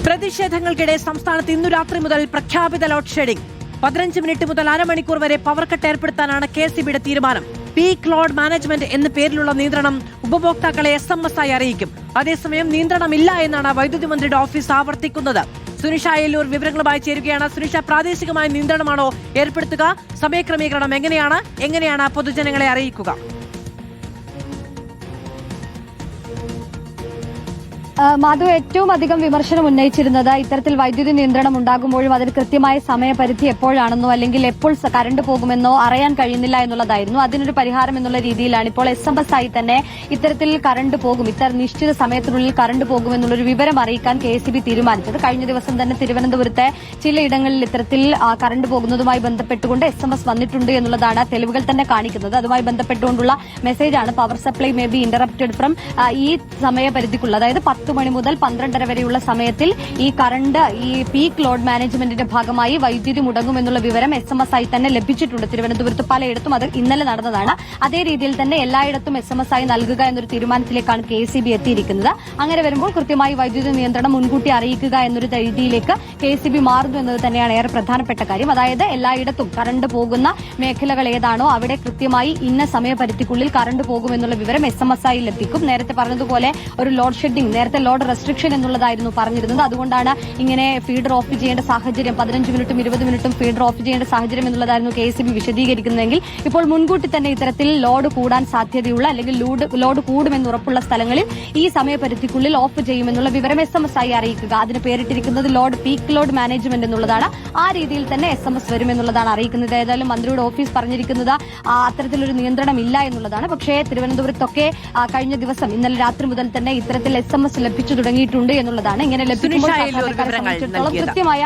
പ്രതിഷേധങ്ങൾക്കിടെ സംസ്ഥാനത്ത് ഇന്നു രാത്രി മുതൽ പ്രഖ്യാപിത ലോഡ് ഷെഡിംഗ്. 15 മിനിറ്റ് മുതൽ അരമണിക്കൂർ വരെ പവർ കട്ട് ഏർപ്പെടുത്താനാണ് KCBയുടെ തീരുമാനം. പീക്ക് ലോഡ് മാനേജ്മെന്റ് എന്ന പേരിലുള്ള നിയന്ത്രണം ഉപഭോക്താക്കളെ SMS ആയി അറിയിക്കും. അതേസമയം നിയന്ത്രണമില്ല എന്നാണ് വൈദ്യുതി മന്ത്രിയുടെ ഓഫീസ് ആവർത്തിക്കുന്നത്. സുനിഷ അയ്യല്ലൂർ വിവരങ്ങളുമായി ചേരുകയാണ്. സുനിഷ, പ്രാദേശികമായ നിയന്ത്രണമാണോ ഏർപ്പെടുത്തുക? സമയക്രമീകരണം എങ്ങനെയാണ് പൊതുജനങ്ങളെ അറിയിക്കുക? മാധു, ഏറ്റവും അധികം വിമർശനം ഉന്നയിച്ചിരുന്നത് ഇത്തരത്തിൽ വൈദ്യുതി നിയന്ത്രണം ഉണ്ടാകുമ്പോഴും അതിന് കൃത്യമായ സമയപരിധി എപ്പോഴാണെന്നോ അല്ലെങ്കിൽ എപ്പോൾ കറണ്ട് പോകുമെന്നോ അറിയാൻ കഴിയുന്നില്ല എന്നുള്ളതായിരുന്നു. അതിനൊരു പരിഹാരം എന്നുള്ള രീതിയിലാണ് ഇപ്പോൾ SMS ആയി തന്നെ ഇത്തരത്തിൽ കറണ്ട് പോകും, ഇത്ര നിശ്ചിത സമയത്തിനുള്ളിൽ കറണ്ട് പോകുമെന്നുള്ളൊരു വിവരം അറിയിക്കാൻ KCB തീരുമാനിച്ചത്. കഴിഞ്ഞ ദിവസം തന്നെ തിരുവനന്തപുരത്തെ ചിലയിടങ്ങളിൽ ഇത്തരത്തിൽ കറണ്ട് പോകുന്നതുമായി ബന്ധപ്പെട്ടുകൊണ്ട് SMS വന്നിട്ടുണ്ട് എന്നുള്ളതാണ് തെളിവുകൾ തന്നെ കാണിക്കുന്നത്. അതുമായി ബന്ധപ്പെട്ടുകൊണ്ടുള്ള മെസ്സേജാണ് power supply may be interrupted from ഈ സമയപരിധിക്കുള്ള, അതായത് 10 മണി മുതൽ 12:30 വരെയുള്ള സമയത്തിൽ ഈ കറണ്ട് ഈ പീക്ക് ലോഡ് മാനേജ്മെന്റിന്റെ ഭാഗമായി വൈദ്യുതി മുടങ്ങുമെന്നുള്ള വിവരം SMS ആയി തന്നെ ലഭിച്ചിട്ടുണ്ട്. തിരുവനന്തപുരത്ത് പലയിടത്തും അത് ഇന്നലെ നടന്നതാണ്. അതേ രീതിയിൽ തന്നെ എല്ലായിടത്തും SMS ആയി നൽകുക എന്നൊരു തീരുമാനത്തിലേക്കാണ് KCB എത്തിയിരിക്കുന്നത്. അങ്ങനെ വരുമ്പോൾ കൃത്യമായി വൈദ്യുതി നിയന്ത്രണം മുൻകൂട്ടി അറിയിക്കുക എന്നൊരു രീതിയിലേക്ക് KCB മാറുന്നു എന്നത് തന്നെയാണ് ഏറെ പ്രധാനപ്പെട്ട കാര്യം. അതായത് എല്ലായിടത്തും കറണ്ട് പോകുന്ന മേഖലകൾ ഏതാണോ അവിടെ കൃത്യമായി ഇന്ന സമയപരിധിക്കുള്ളിൽ കറണ്ട് പോകുമെന്നുള്ള വിവരം SMS ആയി ലഭിക്കും. നേരത്തെ പറഞ്ഞതുപോലെ ഒരു ലോഡ് ഷെഡിംഗ്, നേരത്തെ ലോഡ് റെസ്ട്രിക്ഷൻ എന്നുള്ളതായിരുന്നു പറഞ്ഞിരുന്നത്. അതുകൊണ്ടാണ് ഇങ്ങനെ ഫീഡർ ഓഫ് ചെയ്യേണ്ട സാഹചര്യം, 15 മിനിറ്റും 20 മിനിറ്റും ഫീഡർ ഓഫ് ചെയ്യേണ്ട സാഹചര്യം എന്നുള്ളതായിരുന്നു KCB വിശദീകരിക്കുന്നതെങ്കിൽ ഇപ്പോൾ മുൻകൂട്ടി തന്നെ ഇത്തരത്തിൽ ലോഡ് കൂടാൻ സാധ്യതയുള്ള അല്ലെങ്കിൽ ലോഡ് കൂടുമെന്ന് ഉറപ്പുള്ള സ്ഥലങ്ങളിൽ ഈ സമയപരിധിക്കുള്ളിൽ ഓഫ് ചെയ്യുമെന്നുള്ള വിവരം SMS ആയി അറിയിക്കുക. അതിന് പേരിട്ടിരിക്കുന്നത് പീക്ക് ലോഡ് മാനേജ്മെന്റ് എന്നുള്ളതാണ്. ആ രീതിയിൽ തന്നെ SMS വരുമെന്നുള്ളതാണ് അറിയിക്കുന്നത്. ഏതായാലും മന്ത്രിയുടെ ഓഫീസ് പറഞ്ഞിരിക്കുന്നത് അത്തരത്തിലൊരു നിയന്ത്രണം ഇല്ല എന്നുള്ളതാണ്. പക്ഷേ തിരുവനന്തപുരത്തൊക്കെ കഴിഞ്ഞ ദിവസം ഇന്നലെ രാത്രി മുതൽ തന്നെ ഇത്തരത്തിൽ SMS ലഭിച്ചു തുടങ്ങിയിട്ടുണ്ട് എന്നുള്ളതാണ്. ഇങ്ങനെ ലഭിക്കുമ്പോൾ കൃത്യമായ